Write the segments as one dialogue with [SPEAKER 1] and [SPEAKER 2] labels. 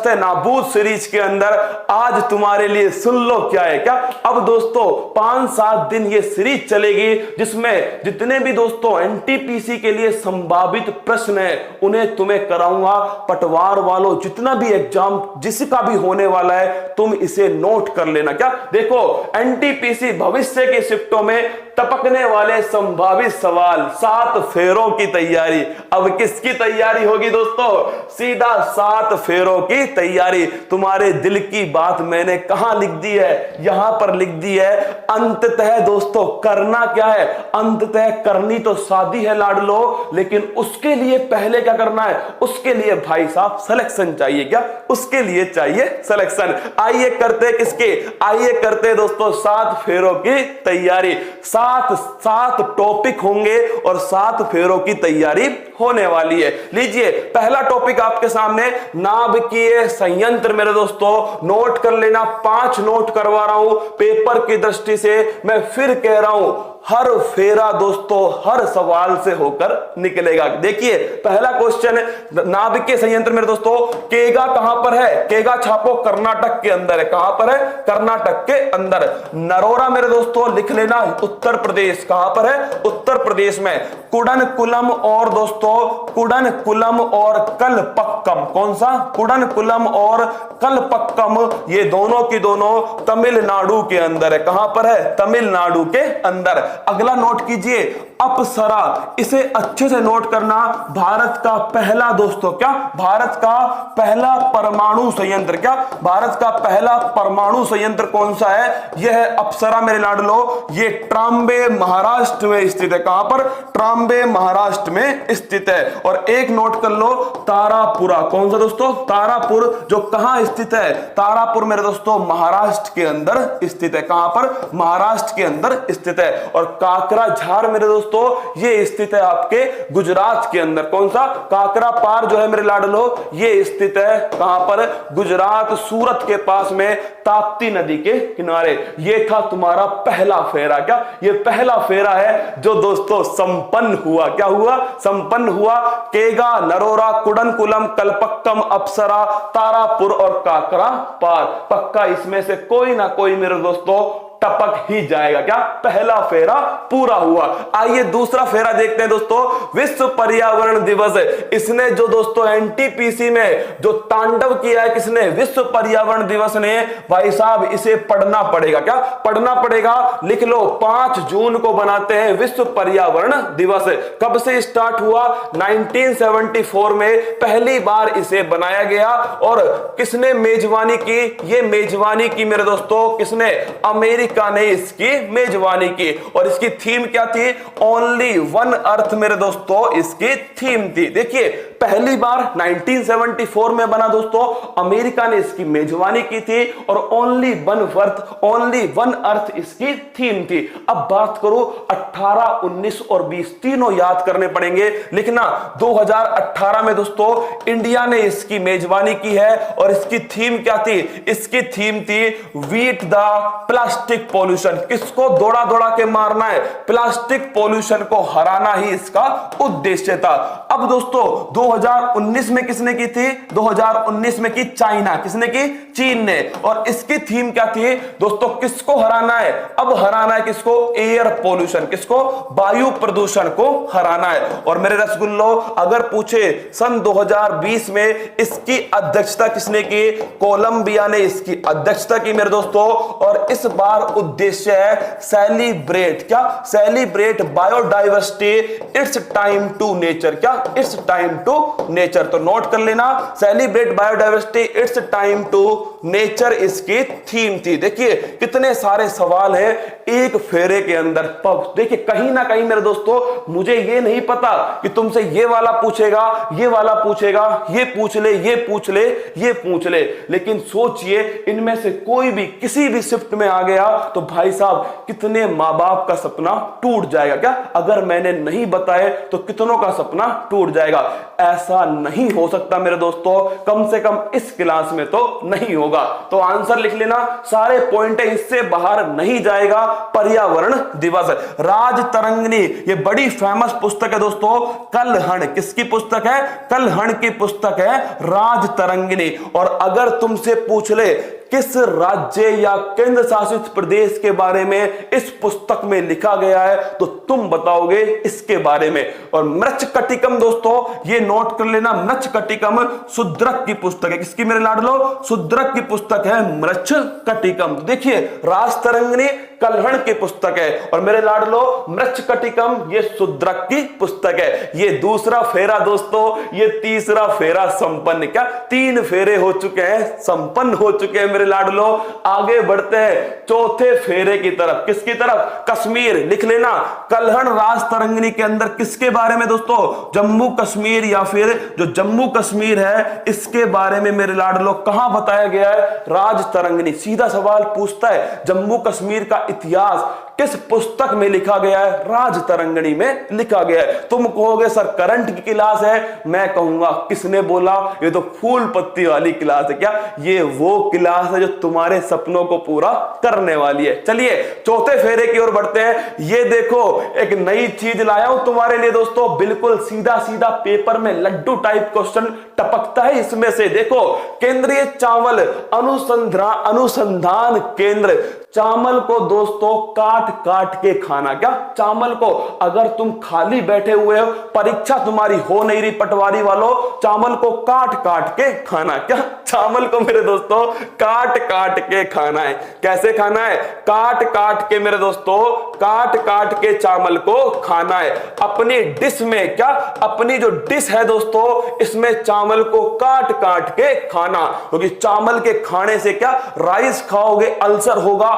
[SPEAKER 1] नाबूद series के अंदर आज तुम्हारे लिए सुन लो क्या है क्या। अब दोस्तों 5-7 दिन ये सीरीज चलेगी जिसमें जितने भी दोस्तों एनटीपीसी के लिए संभावित प्रश्न है उन्हें तुम्हें कराऊंगा। पटवार वालों जितना भी एग्जाम जिसका भी होने वाला है तुम इसे नोट कर लेना क्या। देखो एनटीपीसी भविष्य के शिफ्टों में टपकने वाले संभावित सवाल, 7 फेरों की तैयारी। अब किसकी तैयारी होगी दोस्तों? सीधा 7 फेरों की तैयारी। तुम्हारे दिल की बात मैंने कहां लिख दी है? यहां पर लिख दी है। अंततः दोस्तों करना क्या है? अंततः करनी तो शादी है लाडलो, लेकिन उसके लिए पहले क्या करना है? उसके लिए भाई साहब सिलेक्शन चाहिए क्या? उसके लिए चाहिए सिलेक्शन। आइए करते किसके? आइए करते दोस्तों 7 फेरों की तैयारी। 7 टॉपिक होंगे और 7 फेरों की तैयारी होने वाली है। लीजिए पहला टॉपिक आपके सामने नाभिकीय संयंत्र। मेरे दोस्तों नोट कर लेना, 5 नोट करवा रहा हूं पेपर की दृष्टि से। मैं फिर कह रहा हूं हर फेरा दोस्तों हर सवाल से होकर निकलेगा। देखिए पहला क्वेश्चन है नाभिकीय संयंत्र। मेरे दोस्तों केगा कहां पर है? केगा छापो कर्नाटक के अंदर है। कहां पर है? कर्नाटक के अंदर। नरोरा मेरे दोस्तों लिख लेना उत्तर प्रदेश। कहां पर है? उत्तर प्रदेश में। कुडनकुलम और दोस्तों कुडनकुलम और कलपक्कम, कौन सा? कुडनकुलम और कलपक्कम, ये दोनों की दोनों तमिलनाडु के अंदर है। कहां पर है? तमिलनाडु के अंदर। अगला नोट कीजिए अप्सरा। इसे अच्छे से नोट करना। भारत का पहला दोस्तों क्या? भारत का पहला परमाणु संयंत्र। क्या? भारत का पहला परमाणु संयंत्र कौन सा है? यह है अप्सरा मेरे लाडलो। ये ट्राम्बे महाराष्ट्र में स्थित है। कहां पर? ट्राम्बे महाराष्ट्र में स्थित है। और एक नोट कर लो तारापुरा। कौन सा दोस्तों? तारापुर, जो कहां स्थित है? तारापुर मेरे दोस्तों महाराष्ट्र के अंदर स्थित है। कहां पर? महाराष्ट्र के अंदर स्थित है। और काकरा झार मेरे दोस्तों ये स्थित है आपके गुजरात के अंदर। कौन सा? काकरा पार जो है मेरे लाडलो ये स्थित है कहां पर? गुजरात, सूरत के पास में ताप्ती नदी के किनारे। ये था तुम्हारा पहला फेरा। क्या? ये पहला फेरा है जो दोस्तों संपन्न हुआ। क्या हुआ? संपन्न हुआ। केगा, नरोरा, कुडनकुलम, कलपक्कम, अप्सरा, तारापुर और काकरा पार। पक्का इसमें से कोई ना कोई मेरे दोस्तों टपक ही जाएगा। क्या? पहला फेरा पूरा हुआ। आइए दूसरा फेरा देखते हैं दोस्तों। विश्व पर्यावरण दिवस। इसने जो दोस्तों एनटीपीसी में जो तांडव किया है किसने? विश्व पर्यावरण दिवस ने। भाई साहब इसे पढ़ना पड़ेगा। क्या? पढ़ना पड़ेगा। लिख लो 5 जून को बनाते हैं विश्व पर्यावरण दिवस। कब से स्टार्ट हुआ? 1974 में पहली बार इसे बनाया गया। और किसने मेजबानी की? ये मेजबानी की मेरे दोस्तों किसने? अमेरिका ने इसकी मेजबानी की। और इसकी थीम क्या थी? ओनली वन अर्थ मेरे दोस्तों इसकी थीम थी। देखिए पहली बार 1974 में बना दोस्तों, अमेरिका ने इसकी मेजबानी की थी और ओनली वन अर्थ इसकी थीम थी। अब बात करो 18, 19 और 20 तीनों याद करने पड़ेंगे। लिखना 2018 में दोस्तों इंडिया ने इसकी मेजबानी की है और इसकी थीम क्या थी? इसकी थीम थी बीट द प्लास्टिक पॉल्यूशन। किसको दौड़ा दौड़ा के मारना है? प्लास्टिक पॉल्यूशन को हराना ही इसका उद्देश्य था। अब दोस्तों 2019 में किसने की थी? 2019 में की चाइना। किसने की? चीन ने। और इसकी थीम क्या थी दोस्तों? किसको हराना है? अब हराना है किसको? Air pollution. किसको? वायु प्रदूषण को हराना है। और मेरे रसगुल्लो अगर पूछे सन 2020 में इसकी अध्यक्षता किसने की? कोलंबिया ने इसकी अध्यक्षता की मेरे दोस्तों। और इस बार उद्देश्य है सेलिब्रेट। क्या? Celebrate biodiversity, it's time to nature. क्या? It's time to nature. तो नोट कर लेना celebrate biodiversity, it's time to nature इसकी थीम थी। देखिए कितने सारे सवाल हैं एक फेरे के अंदर। देखिए कहीं ना कहीं मेरे दोस्तों मुझे ये नहीं पता कि तुमसे ये वाला पूछेगा, ये वाला पूछेगा, ये पूछ ले, ये पूछ ले, ये पूछ ले, लेकिन सोचिए इनमें से कोई भी किसी भी शिफ्ट में आ गया तो भाई साहब कितने माँ बाप का सपना टूट जाएगा। क्या अगर मैंने नहीं बताए तो कितनों का सपना टूट जाएगा। ऐसा नहीं हो सकता मेरे दोस्तों, कम से कम इस क्लास में तो नहीं होगा। तो आंसर लिख लेना, सारे पॉइंट इससे बाहर नहीं जाएगा। पर्यावरण दिवस, राजतरंगिणी, ये बड़ी फेमस पुस्तक है दोस्तों। कलहण किसकी पुस्तक है? कलहण की पुस्तक है राजतरंगिणी। और अगर तुमसे पूछ ले किस राज्य या केंद्र शासित प्रदेश के बारे में इस पुस्तक में लिखा गया है, तो तुम बताओगे इसके बारे में। और मृच्छकटिकम दोस्तों ये नोट कर लेना, मृच्छकटिकम शूद्रक की पुस्तक है। किसकी मेरे लाडलो? शूद्रक की पुस्तक है मृच्छकटिकम। देखिए राजतरंगिणी कलहण की पुस्तक है और मेरे लाडलो मृच्छकटिकम ये शूद्रक की पुस्तक है। ये दूसरा फेरा दोस्तों, ये तीसरा फेरा संपन्न। क्या 3 फेरे हो चुके हैं, संपन्न हो चुके हैं मेरे लाडलो। आगे बढ़ते हैं चौथे फेरे की तरफ। किसकी तरफ? कश्मीर। लिख लेना, कलहण राजतरंगिणी के अंदर किसके बारे में दोस्तों? जम्मू कश्मीर या फिर जो जम्मू कश्मीर है इसके बारे में मेरे लाडलो कहां बताया गया है? राजतरंगिणी। सीधा सवाल पूछता है जम्मू कश्मीर का इतिहास किस पुस्तक में लिखा गया है? राजतरंगिणी में लिखा गया है। तुम कहोगे सर करंट की क्लास है, मैं कहूंगा किसने बोला? ये तो फूल पत्ती वाली क्लास है। क्या ये वो क्लास है जो तुम्हारे सपनों को पूरा करने वाली है। चलिए चौथे फेरे की ओर बढ़ते हैं। ये देखो एक नई चीज लाया हूं तुम्हारे लिए दोस्तों, बिल्कुल सीधा सीधा पेपर में लड्डू टाइप क्वेश्चन टपकता है इसमें से। देखो केंद्रीय चावल अनुसंधान केंद्र, चावल को दोस्तों काट काट के खाना। क्या चावल को अगर तुम खाली बैठे हुए हो, परीक्षा तुम्हारी हो नहीं रही पटवारी वालों, चावल को काट काट के खाना। क्या चावल को मेरे दोस्तों काट काट के खाना है। कैसे खाना है? काट काट के मेरे दोस्तों, काट काट के चावल को खाना है। अपनी डिश में, क्या अपनी जो डिश है दोस्तों इसमें चावल को काट काट के खाना, क्योंकि चावल के खाने से क्या राइस खाओगे अल्सर होगा,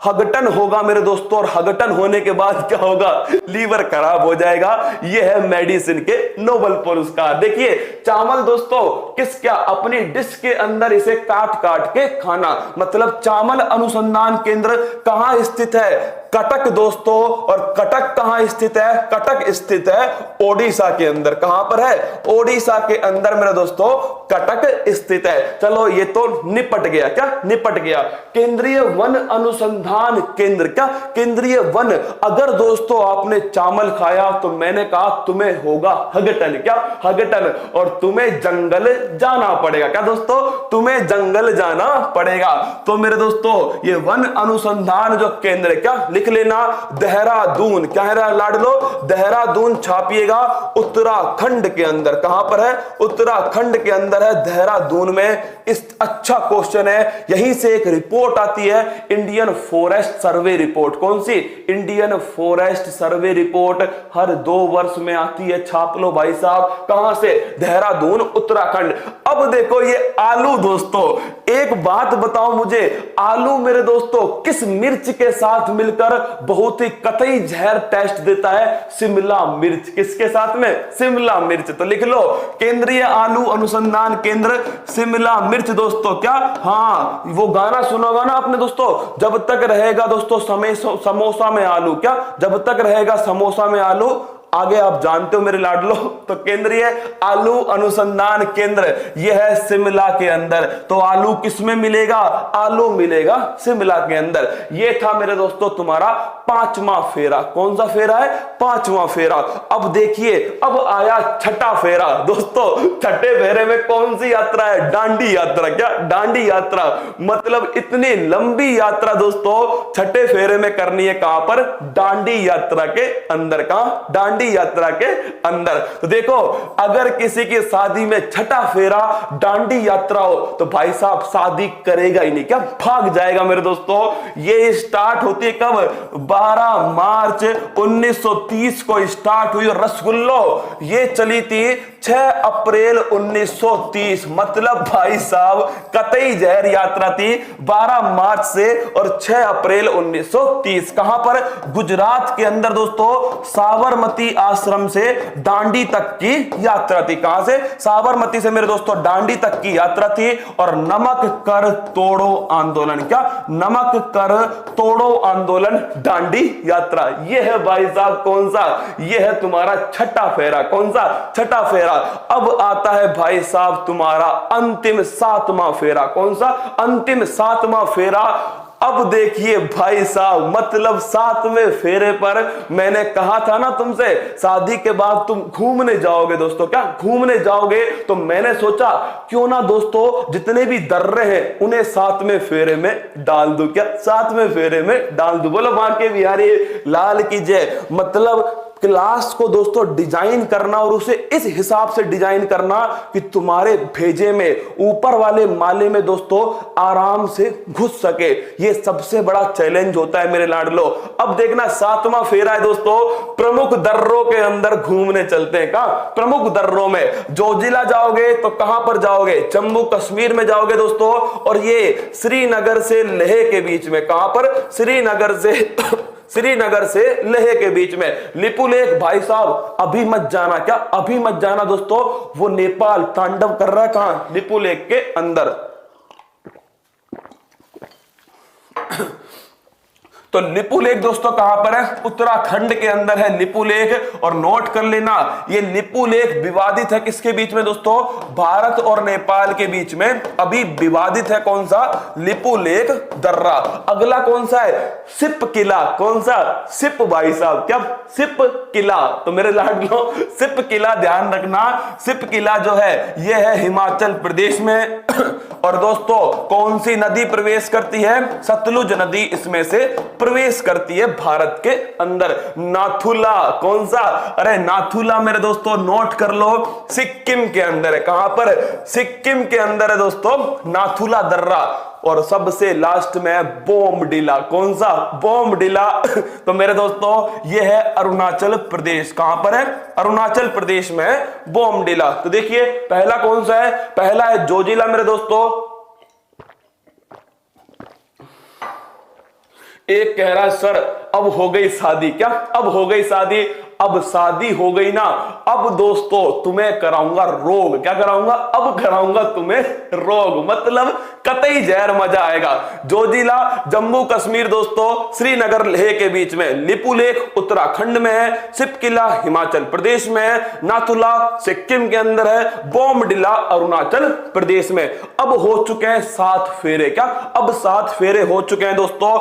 [SPEAKER 1] हगटन होगा मेरे दोस्तों, और हगटन होने के बाद क्या होगा? लीवर खराब हो जाएगा। यह है मेडिसिन के नोबेल पुरस्कार। देखिए चावल दोस्तों किस, क्या अपनी डिश के अंदर इसे काट काट के खाना। मतलब चावल अनुसंधान केंद्र कहां स्थित है? कटक दोस्तों। और कटक कहां स्थित है? कटक स्थित है ओडिशा के अंदर। कहां पर है? ओडिशा के अंदर मेरे दोस्तों कटक स्थित है। चलो ये तो निपट गया। क्या निपट गया? केंद्रीय वन अनुसंधान केंद्र, क्या केंद्रीय वन। अगर दोस्तों आपने चावल खाया तो मैंने कहा तुम्हें होगा हगटन। क्या हगटन, और तुम्हें जंगल जाना पड़ेगा। क्या दोस्तों? तुम्हें जंगल जाना पड़ेगा। तो मेरे दोस्तों ये वन अनुसंधान जो केंद्र, क्या लिख लेना देहरादून। क्या है लाडलो? देहरादून छापिएगा उत्तराखंड के अंदर। कहां पर है? उत्तराखंड के अंदर है, देहरादून में। इस अच्छा क्वेश्चन है। यहीं से एक रिपोर्ट आती है, इंडियन फॉरेस्ट सर्वे रिपोर्ट। कौन सी? इंडियन फॉरेस्ट सर्वे रिपोर्ट हर 2 वर्ष में आती है। छाप लो भाई साहब। कहां से? देहरादून उत्तराखंड। अब देखो ये आलू दोस्तों, एक बात बताओ मुझे, आलू मेरे दोस्तों किस मिर्च के साथ मिलकर बहुत ही कतई जहर टेस्ट देता है? शिमला मिर्च। किसके साथ में? शिमला मिर्च। तो लिख लो केंद्रीय आलू अनुसंधान केंद्र शिमला मिर्च दोस्तों। क्या? हाँ वो गाना सुनोगा ना आपने दोस्तों, जब तक रहेगा दोस्तों समोसा में आलू। क्या जब तक रहेगा समोसा में आलू, आगे आप जानते हो मेरे लाडलो। तो केंद्रीय आलू अनुसंधान केंद्र यह है शिमला के अंदर। तो आलू किस में मिलेगा? आलू मिलेगा शिमला के अंदर। यह था मेरे दोस्तों तुम्हारा 5वां फेरा। कौन सा फेरा है? 5वां फेरा। अब देखिए अब आया छठा फेरा दोस्तों। छठे फेरे में कौन सी यात्रा है? डांडी यात्रा। क्या डांडी यात्रा? मतलब इतनी लंबी यात्रा दोस्तों छठे फेरे में करनी है। कहां पर? डांडी यात्रा के अंदर। कहां? डांडी यात्रा के अंदर। तो देखो अगर किसी की शादी में छठा फेरा डांडी यात्रा हो तो भाई साहब शादी करेगा ही नहीं। क्या भाग जाएगा मेरे दोस्तों। ये स्टार्ट होती है कब? 12 मार्च 1930 को स्टार्ट हुई। और रसगुल्लो ये चली थी 6 अप्रैल 1930, मतलब भाई साहब कतई जहर यात्रा थी 12 मार्च से और 6 अप्रैल 1930। कहां पर? गुजरात के अंदर दोस्तों साबरमती आश्रम से दांडी तक की यात्रा थी। कहां से? साबरमती से मेरे दोस्तों दांडी तक की यात्रा थी। और नमक कर तोड़ो आंदोलन, क्या? नमक कर तोड़ो आंदोलन, दांडी यात्रा। यह है भाई साहब कौन सा? यह है तुम्हारा छठा फेरा। कौन सा? छठा फेरा। अब आता है भाई साहब तुम्हारा अंतिम 7वां फेरा। कौन सा? अंतिम 7वां फेरा। अब देखिए भाई साहब, मतलब 7वें फेरे पर मैंने कहा था ना तुमसे शादी के बाद तुम घूमने जाओगे दोस्तों। क्या घूमने जाओगे? तो मैंने सोचा क्यों ना दोस्तों जितने भी दर्रे हैं उन्हें 7वें फेरे में डाल दूं। क्या 7वें फेरे में डाल दूं? बोलो बांके बिहारी लाल की जय। मतलब क्लास को दोस्तों डिजाइन करना और उसे इस हिसाब से डिजाइन करना कि तुम्हारे भेजे में ऊपर वाले माले में दोस्तों आराम से घुस सके। यह सबसे बड़ा चैलेंज होता है मेरे लाडलो। अब देखना 7वां फेरा है दोस्तों, प्रमुख दर्रों के अंदर घूमने चलते हैं। कहां? प्रमुख दर्रों में। जोजिला जाओगे तो कहां पर जाओगे? जम्मू कश्मीर में जाओगे दोस्तों। और ये श्रीनगर से लेह के बीच में। कहां पर? श्रीनगर से लेह के बीच में। लिपुलेख भाई साहब अभी मत जाना। क्या अभी मत जाना दोस्तों? वो नेपाल तांडव कर रहा है। कहां? लिपुलेख के अंदर। तो लिपुलेख दोस्तों कहां पर है? उत्तराखंड के अंदर है लिपुलेख। और नोट कर लेना ये लिपुलेख विवादित है किसके बीच में दोस्तों? भारत और नेपाल के बीच में अभी विवादित है। कौन सा? लिपुलेख दर्रा। अगला कौन सा है? सिप किला। कौन सा? सिप भाई साहब। क्या? सिप किला। तो मेरे लाडलो सिप किला ध्यान रखना। सिप किला जो है यह है हिमाचल प्रदेश में। और दोस्तों कौन सी नदी प्रवेश करती है? सतलुज नदी इसमें से प्रवेश करती है भारत के अंदर। नाथुला। कौन सा? अरे नाथुला मेरे दोस्तों नोट कर लो, सिक्किम के अंदर है। कहां पर? सिक्किम के अंदर है दोस्तों नाथुला दर्रा। और सबसे लास्ट में बोमडिला। कौन सा? बोमडिला। तो मेरे दोस्तों यह है अरुणाचल प्रदेश। कहां पर है? अरुणाचल प्रदेश में बोमडिला। तो देखिए पहला कौन सा है? पहला है जोजिला मेरे दोस्तों। एक कह रहा है सर अब हो गई शादी। क्या अब हो गई शादी? अब शादी हो गई ना, अब दोस्तों तुम्हें कराऊंगा रोग। क्या कराऊंगा? अब कराऊंगा तुम्हें रोग, मतलब कतई जहर मजा आएगा। जोजिला जम्मू कश्मीर दोस्तों, श्रीनगर लेह के बीच में, लिपुलेख उत्तराखंड में है, सिपकिला हिमाचल प्रदेश में है, नाथुला सिक्किम के अंदर है, बोमडिला अरुणाचल प्रदेश में। अब हो चुके हैं 7 फेरे। क्या अब 7 फेरे हो चुके हैं दोस्तों।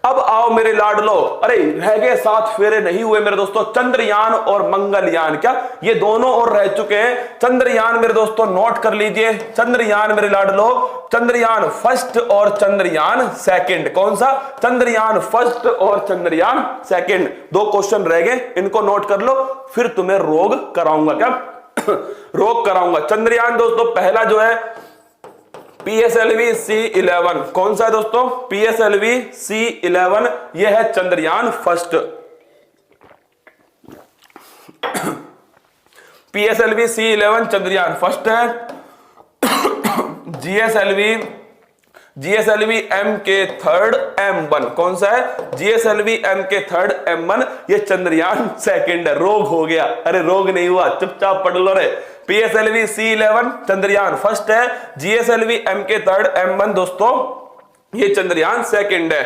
[SPEAKER 1] अब आओ मेरे लाडलो, अरे रह गए 7 फेरे नहीं हुए मेरे दोस्तों, चंद्रयान और मंगलयान। क्या ये दोनों और रह चुके हैं। चंद्रयान मेरे दोस्तों नोट कर लीजिए, चंद्रयान मेरे लाडलो, चंद्रयान फर्स्ट और चंद्रयान सेकंड। कौन सा? चंद्रयान फर्स्ट और चंद्रयान सेकंड। 2 क्वेश्चन रह गए, इनको नोट कर लो, फिर तुम्हें रोग कराऊंगा। क्या रोग कराऊंगा। चंद्रयान दोस्तों पहला जो है PSLV C11। कौन सा है दोस्तों? PSLV C11। यह है Chandrayaan first. PSLV C11 Chandrayaan first है। GSLV MK third M1। कौन सा है? GSLV MK third M1। ये चंद्रयान सेकंड है। रोग हो गया? अरे रोग नहीं हुआ, चुपचाप पढ़ लो रे। PSLV C11 चंद्रयान फर्स्ट है, GSLV MK थर्ड M1 दोस्तों ये चंद्रयान सेकंड है।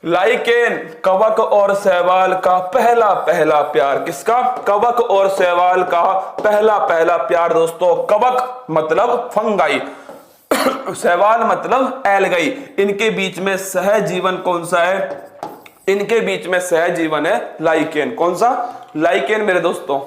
[SPEAKER 1] लाइकेन कवक और सहवाल का पहला प्यार। किसका? कवक और सहवाल का पहला प्यार दोस्तों। कवक मतलब फंगाई, सहवाल मतलब एल्गाई। इनके बीच में सहजीवन कौन सा है? इनके बीच में सहजीवन है लाइकेन। कौन सा? लाइकेन मेरे दोस्तों।